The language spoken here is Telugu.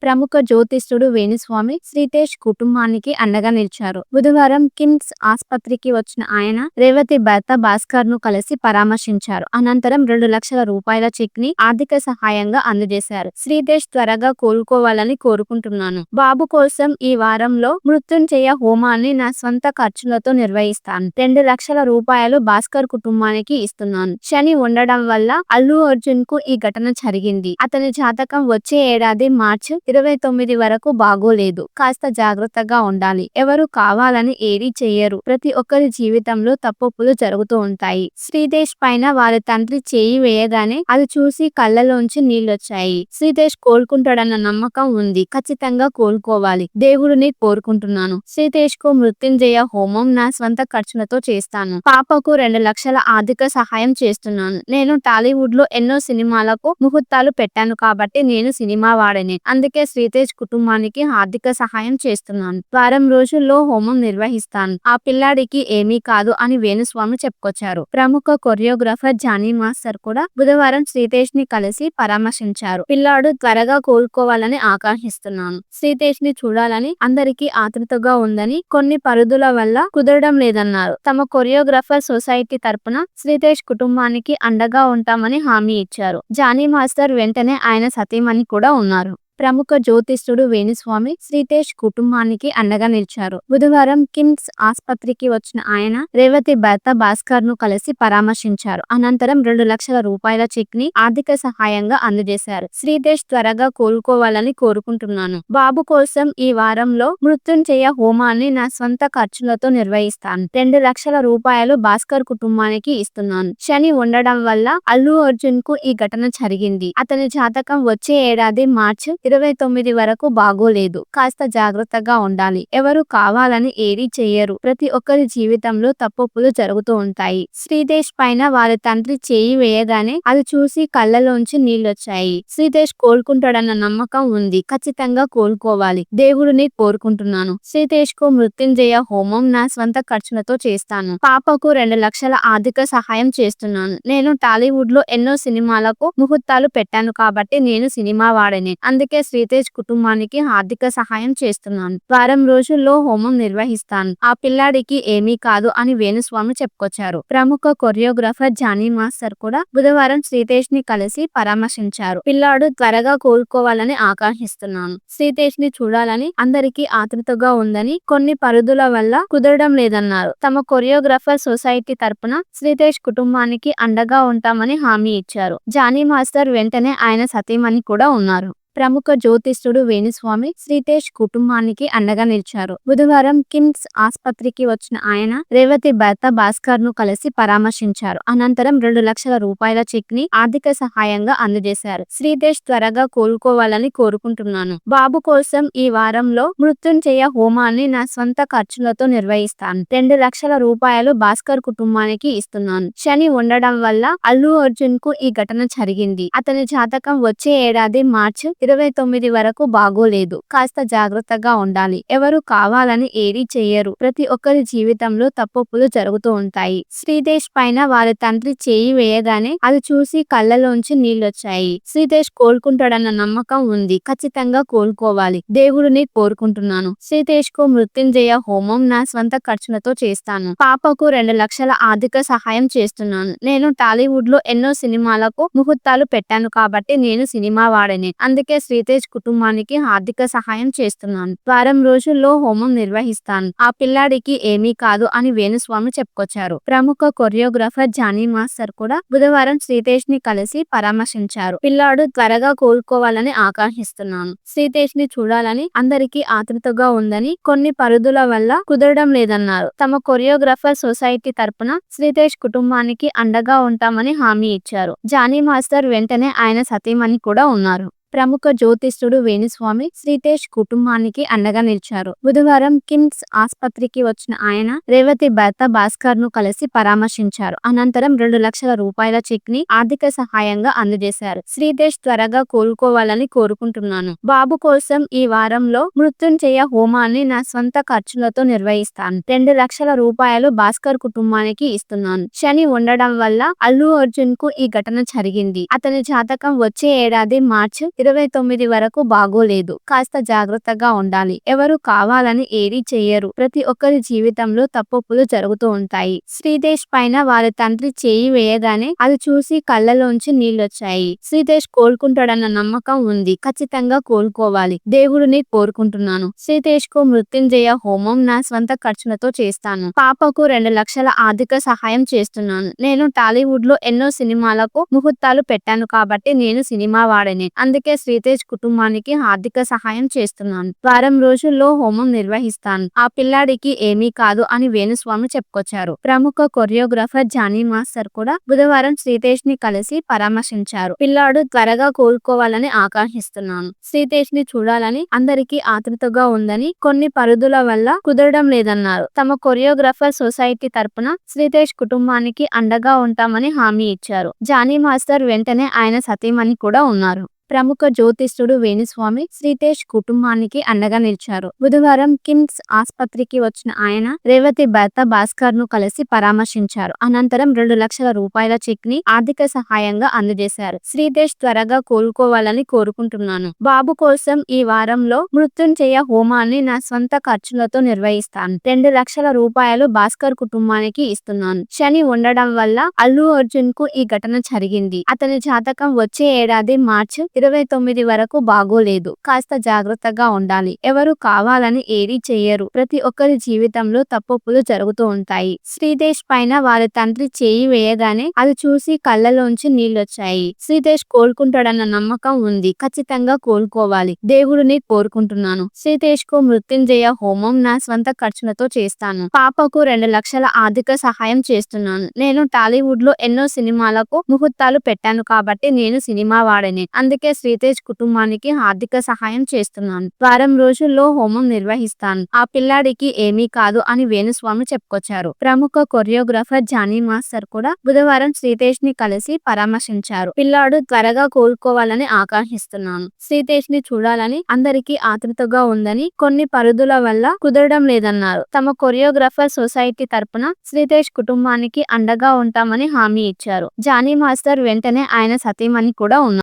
ప్రముఖ జ్యోతిష్యుడు వేణుస్వామి శ్రీతేష్ కుటుంబానికి అండగా నిలిచారు. బుధవారం కిమ్స్ ఆస్పత్రికి వచ్చిన ఆయన రేవతి భర్త భాస్కర్ ను కలిసి పరామర్శించారు. అనంతరం 2 లక్షల రూపాయల చెక్ ని ఆర్థిక సహాయంగా అందజేశారు. శ్రీతేష్ త్వరగా కోలుకోవాలని కోరుకుంటున్నాను. బాబు కోసం ఈ వారంలో మృత్యుంజయ హోమాన్ని నా స్వంత ఖర్చులతో నిర్వహిస్తాను. 2 లక్షల రూపాయలు భాస్కర్ కుటుంబానికి ఇస్తున్నాను. శని ఉండడం వల్ల అల్లు అర్జున్ కు ఈ ఘటన జరిగింది. అతని జాతకం వచ్చే ఏడాది మార్చి 29 వరకు బాగోలేదు. కాస్త జాగ్రత్తగా ఉండాలి. ఎవరు కావాలని ఏదీ చెయ్యరు. ప్రతి ఒక్కరి జీవితంలో తప్పులు జరుగుతూ ఉంటాయి. శ్రీతేష్ పైన వారి తండ్రి చేయి వేయగానే అది చూసి కళ్ళలోంచి నీళ్లొచ్చాయి. శ్రీతేష్ కోలుకుంటాడన్న నమ్మకం ఉంది. ఖచ్చితంగా కోలుకోవాలి. దేవుడిని కోరుకుంటున్నాను. శ్రీతేష్ కు మృత్యుంజయ హోమం నా స్వంత ఖర్చులతో చేస్తాను. పాపకు 2 లక్షల ఆర్థిక సహాయం చేస్తున్నాను. నేను టాలీవుడ్ లో ఎన్నో సినిమాలకు ముహూర్తాలు పెట్టాను కాబట్టి నేను సినిమా వాడనే. అందుకే శ్రీతేష్ కుటుంబానికి ఆర్థిక సహాయం చేస్తున్నాను. వారం రోజుల్లో హోమం నిర్వహిస్తాను. ఆ పిల్లాడికి ఏమీ కాదు అని వేణుస్వామి చెప్పుకొచ్చారు. ప్రముఖ కొరియోగ్రాఫర్ జానీ మాస్టర్ కూడా బుధవారం శ్రీతేష్ ని కలిసి పరామర్శించారు. పిల్లాడు త్వరగా కోలుకోవాలని ఆకాంక్షిస్తున్నాను. శ్రీతేష్ ని చూడాలని అందరికీ ఆతృతగా ఉందని, కొన్ని పరిధుల వల్ల కుదరడం లేదన్నారు. తమ కొరియోగ్రాఫర్ సొసైటీ తరపున శ్రీతేష్ కుటుంబానికి అండగా ఉంటామని హామీ ఇచ్చారు. జానీ మాస్టర్ వెంటనే ఆయన సతీమణి కూడా ఉన్నారు. ప్రముఖ జ్యోతిష్యుడు వేణుస్వామి శ్రీతేష్ కుటుంబానికి అండగా నిలిచారు. బుధవారం కిమ్స్ ఆస్పత్రికి వచ్చిన ఆయన రేవతి భర్త భాస్కర్ ను కలిసి పరామర్శించారు. అనంతరం 2 లక్షల రూపాయల చెక్ ని ఆర్థిక సహాయంగా అందజేశారు. శ్రీతేష్ త్వరగా కోలుకోవాలని కోరుకుంటున్నాను. బాబు కోసం ఈ వారంలో మృత్యుంజయ హోమాన్ని నా స్వంత ఖర్చులతో నిర్వహిస్తాను. 2 లక్షల రూపాయలు భాస్కర్ కుటుంబానికి ఇస్తున్నాను. శని ఉండడం వల్ల అల్లు అర్జున్ కు ఈ ఘటన జరిగింది. అతని జాతకం వచ్చే ఏడాది మార్చి 29 వరకు బాగోలేదు. కాస్త జాగ్రత్తగా ఉండాలి. ఎవరు కావాలని ఏదీ చెయ్యరు. ప్రతి ఒక్కరి జీవితంలో తప్పులు జరుగుతూ ఉంటాయి. శ్రీతేష్ పైన వారి తండ్రి చేయి వేయగానే అది చూసి కళ్ళలోంచి నీళ్లొచ్చాయి. శ్రీతేష్ కోలుకుంటాడన్న నమ్మకం ఉంది. ఖచ్చితంగా కోలుకోవాలి. దేవుడిని కోరుకుంటున్నాను. శ్రీతేష్ కు మృత్యుంజయ హోమం నా స్వంత ఖర్చులతో చేస్తాను. పాపకు 2 లక్షల ఆర్థిక సహాయం చేస్తున్నాను. నేను టాలీవుడ్ లో ఎన్నో సినిమాలకు ముహూర్తాలు పెట్టాను కాబట్టి నేను సినిమా వాడనే. అందుకే శ్రీతేష్ కుటుంబానికి ఆర్థిక సహాయం చేస్తున్నాను. వారం రోజుల్లో హోమం నిర్వహిస్తాను. ఆ పిల్లాడికి ఏమీ కాదు అని వేణుస్వామి చెప్పుకొచ్చారు. ప్రముఖ కొరియోగ్రాఫర్ జానీ మాస్టర్ కూడా బుధవారం శ్రీతేష్ ని కలిసి పరామర్శించారు. పిల్లాడు త్వరగా కోలుకోవాలని ఆకాంక్షిస్తున్నాను. శ్రీతేష్ ని చూడాలని అందరికీ ఆతృతగా ఉందని, కొన్ని పరిధుల వల్ల కుదరడం లేదన్నారు. తమ కొరియోగ్రాఫర్ సొసైటీ తరపున శ్రీతేష్ కుటుంబానికి అండగా ఉంటామని హామీ ఇచ్చారు. జానీ మాస్టర్ వెంటనే ఆయన సతీమణి కూడా ఉన్నారు. ప్రముఖ జ్యోతిష్యుడు వేణుస్వామి శ్రీతేష్ కుటుంబానికి అండగా నిలిచారు. బుధవారం కిమ్స్ ఆస్పత్రికి వచ్చిన ఆయన రేవతి భర్త భాస్కర్ ను కలిసి పరామర్శించారు. అనంతరం 2 లక్షల రూపాయల చెక్ ని ఆర్థిక సహాయంగా అందజేశారు. శ్రీతేష్ త్వరగా కోలుకోవాలని కోరుకుంటున్నాను. బాబు కోసం ఈ వారంలో మృత్యుంజయ హోమాన్ని నా స్వంత ఖర్చులతో నిర్వహిస్తాను. 2 లక్షల రూపాయలు భాస్కర్ కుటుంబానికి ఇస్తున్నాను. శని ఉండడం వల్ల అల్లు అర్జున్ కు ఈ ఘటన జరిగింది. అతని జాతకం వచ్చే ఏడాది మార్చి 29 వరకు బాగోలేదు. కాస్త జాగ్రత్తగా ఉండాలి. ఎవరు కావాలని ఏదీ చెయ్యరు. ప్రతి ఒక్కరి జీవితంలో తప్పులు జరుగుతూ ఉంటాయి. శ్రీతేష్ పైన వారి తండ్రి చేయి వేయగానే అది చూసి కళ్ళలోంచి నీళ్లొచ్చాయి. శ్రీతేష్ కోలుకుంటాడన్న నమ్మకం ఉంది. ఖచ్చితంగా కోలుకోవాలి. దేవుడిని కోరుకుంటున్నాను. శ్రీతేష్ కు మృత్యుంజయ హోమం నా స్వంత ఖర్చులతో చేస్తాను. పాపకు 2 లక్షల ఆర్థిక సహాయం చేస్తున్నాను. నేను టాలీవుడ్ లో ఎన్నో సినిమాలకు ముహూర్తాలు పెట్టాను కాబట్టి నేను సినిమా వాడనే. అందుకే శ్రీతేష్ కుటుంబానికి ఆర్థిక సహాయం చేస్తున్నాను. వారం రోజుల్లో హోమం నిర్వహిస్తాను. ఆ పిల్లాడికి ఏమీ కాదు అని వేణుస్వామి చెప్పుకొచ్చారు. ప్రముఖ కొరియోగ్రాఫర్ జానీ మాస్టర్ కూడా బుధవారం శ్రీతేష్ ని కలిసి పరామర్శించారు. పిల్లాడు త్వరగా కోలుకోవాలని ఆకాంక్షిస్తున్నాను. శ్రీతేష్ ని చూడాలని అందరికీ ఆతృతగా ఉందని, కొన్ని పరిధుల వల్ల కుదరడం లేదన్నారు. తమ కొరియోగ్రాఫర్ సొసైటీ తరపున శ్రీతేష్ కుటుంబానికి అండగా ఉంటామని హామీ ఇచ్చారు. జానీ మాస్టర్ వెంటనే ఆయన సతీమణి కూడా ఉన్నారు. ప్రముఖ జ్యోతిష్యుడు వేణుస్వామి శ్రీతేష్ కుటుంబానికి అండగా నిలిచారు. బుధవారం కిమ్స్ ఆస్పత్రికి వచ్చిన ఆయన రేవతి భర్త భాస్కర్ ను కలిసి పరామర్శించారు. అనంతరం 2 లక్షల రూపాయల చెక్ ని ఆర్థిక సహాయంగా అందజేశారు. శ్రీతేష్ త్వరగా కోలుకోవాలని కోరుకుంటున్నాను. బాబు కోసం ఈ వారంలో మృత్యుంజయ హోమాన్ని నా స్వంత ఖర్చులతో నిర్వహిస్తాను. 2 లక్షల రూపాయలు భాస్కర్ కుటుంబానికి ఇస్తున్నాను. శని ఉండడం వల్ల అల్లు అర్జున్ కు ఈ ఘటన జరిగింది. అతని జాతకం వచ్చే ఏడాది మార్చి 29 వరకు బాగోలేదు. కాస్త జాగ్రత్తగా ఉండాలి. ఎవరు కావాలని ఏదీ చెయ్యరు. ప్రతి ఒక్కరి జీవితంలో తప్పొప్పులు జరుగుతూ ఉంటాయి. శ్రీతేష్ పైన వాళ్ళ తండ్రి చేయి వేయగానే అది చూసి కళ్ళలోంచి నీళ్లొచ్చాయి. శ్రీతేష్ కోలుకుంటాడన్న నమ్మకం ఉంది. ఖచ్చితంగా కోలుకోవాలి. దేవుడిని కోరుకుంటున్నాను. శ్రీతేష్ కు మృత్యుంజయ హోమం నా స్వంత ఖర్చులతో చేస్తాను. పాపకు 2 లక్షల ఆర్థిక సహాయం చేస్తున్నాను. నేను టాలీవుడ్ లో ఎన్నో సినిమాలకు ముహూర్తాలు పెట్టాను కాబట్టి నేను సినిమా వాడనే. అందుకే శ్రీతేష్ కుటుంబానికి ఆర్థిక సహాయం చేస్తున్నాను. వారం రోజుల్లో హోమం నిర్వహిస్తాను. ఆ పిల్లాడికి ఏమీ కాదు అని వేణుస్వామి చెప్పుకొచ్చారు. ప్రముఖ కొరియోగ్రాఫర్ జానీ మాస్టర్ కూడా బుధవారం శ్రీతేష్ ని కలిసి పరామర్శించారు. పిల్లాడు త్వరగా కోలుకోవాలని ఆకాంక్షిస్తున్నాను. శ్రీతేష్ ని చూడాలని అందరికీ ఆతృతగా ఉందని, కొన్ని పరిధుల వల్ల కుదరడం లేదన్నారు. తమ కొరియోగ్రాఫర్ సొసైటీ తరపున శ్రీతేష్ కుటుంబానికి అండగా ఉంటామని హామీ ఇచ్చారు. జానీ మాస్టర్ వెంటనే ఆయన సతీమణి కూడా ఉన్నారు. ప్రముఖ జ్యోతిష్యుడు వేణుస్వామి శ్రీతేష్ కుటుంబానికి అండగా నిలిచారు. బుధవారం కిమ్స్ ఆస్పత్రికి వచ్చిన ఆయన రేవతి భర్త భాస్కర్ ను కలిసి పరామర్శించారు. అనంతరం 2 లక్షల రూపాయల చెక్ ని ఆర్థిక సహాయంగా అందజేశారు. శ్రీతేష్ త్వరగా కోలుకోవాలని కోరుకుంటున్నాను. బాబు కోసం ఈ వారంలో మృత్యుంజయ హోమాన్ని నా స్వంత ఖర్చులతో నిర్వహిస్తాను. 2 లక్షల రూపాయలు భాస్కర్ కుటుంబానికి ఇస్తున్నాను. శని ఉండడం వల్ల అల్లు అర్జున్ కు ఈ ఘటన జరిగింది. అతని జాతకం వచ్చే ఏడాది మార్చి 29 వరకు బాగోలేదు. కాస్త జాగ్రత్తగా ఉండాలి. ఎవరు కావాలని ఏదీ చెయ్యరు. ప్రతి ఒక్కరి జీవితంలో తప్పొప్పులు జరుగుతూ ఉంటాయి. శ్రీతేష్ పైన వాళ్ళ తండ్రి చేయి వేయగానే అది చూసి కళ్ళలోంచి నీళ్లొచ్చాయి. శ్రీతేష్ కోలుకుంటాడన్న నమ్మకం ఉంది. ఖచ్చితంగా కోలుకోవాలి. దేవుడిని కోరుకుంటున్నాను. శ్రీతేష్ కు మృత్యుంజయ హోమం నా స్వంత ఖర్చులతో చేస్తాను. పాపకు 2 లక్షల ఆర్థిక సహాయం చేస్తున్నాను. నేను టాలీవుడ్ లో ఎన్నో సినిమాలకు ముహూర్తాలు పెట్టాను కాబట్టి నేను సినిమా వాడనే. అందుకే శ్రీతేష్ కుటుంబానికి ఆర్థిక సహాయం చేస్తున్నాను. వారం రోజుల్లో హోమం నిర్వహిస్తాను. ఆ పిల్లాడికి ఏమీ కాదు అని వేణుస్వామి చెప్పుకొచ్చారు. ప్రముఖ కొరియోగ్రాఫర్ జానీ మాస్టర్ కూడా బుధవారం శ్రీతేష్ ని కలిసి పరామర్శించారు. పిల్లాడు త్వరగా కోలుకోవాలని ఆకాంక్షిస్తున్నాను. శ్రీతేష్ ని చూడాలని అందరికీ ఆతృతగా ఉందని, కొన్ని పరిధుల వల్ల కుదరడం లేదన్నారు. తమ కొరియోగ్రాఫర్ సొసైటీ తరపున శ్రీతేష్ కుటుంబానికి అండగా ఉంటామని హామీ ఇచ్చారు. జానీ మాస్టర్ వెంటనే ఆయన సతీమణి కూడా ఉన్నారు.